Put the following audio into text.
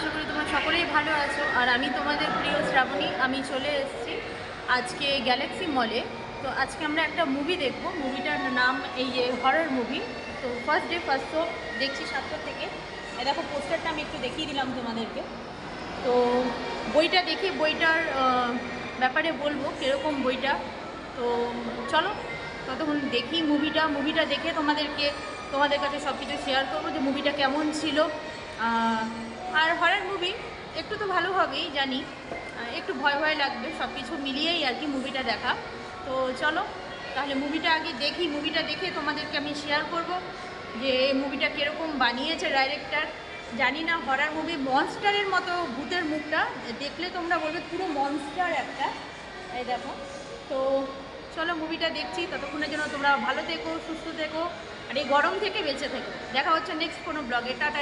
আশা করি তোমরা সকলেই ভালো আছো। আর আমি তোমাদের প্রিয় শ্রাবণী, আমি চলে এসেছি আজকে গ্যালাক্সি মলে। তো আজকে আমরা একটা মুভি দেখব। মুভিটার নাম এই যে হরর মুভি। তো ফার্স্ট ডে ফার্স্ট শো দেখছি 7টা থেকে। দেখো পোস্টারটা আমি একটু দেখিয়ে দিলাম তোমাদেরকে। তো বইটা দেখি, বইটার ব্যাপারে বলবো কীরকম বইটা। তো চলো ততক্ষণ দেখি মুভিটা দেখে তোমাদের কাছে সব কিছু শেয়ার করবো যে মুভিটা কেমন ছিল। আর হরর মুভি একটু তো ভালো হবেই জানি, একটু ভয় ভয় লাগবে, সব কিছু মিলিয়েই আর কি মুভিটা দেখা। তো চলো তাহলে মুভিটা আগে দেখি, মুভিটা দেখে তোমাদেরকে আমি শেয়ার করব যে এই মুভিটা কীরকম বানিয়েছে ডাইরেক্টর। জানি না, হরর মুভি মনস্টারের মতো ভূতের মুখটা দেখলে তোমরা বলবে পুরো মনস্টার একটা। এই দেখো। তো চলো মুভিটা দেখছি, ততক্ষণের জন্য তোমরা ভালো থেকো, সুস্থ থেকো, আর এই গরম থেকে বেঁচে থেকো। দেখা হচ্ছে নেক্সট কোনো ব্লগে। টাটা।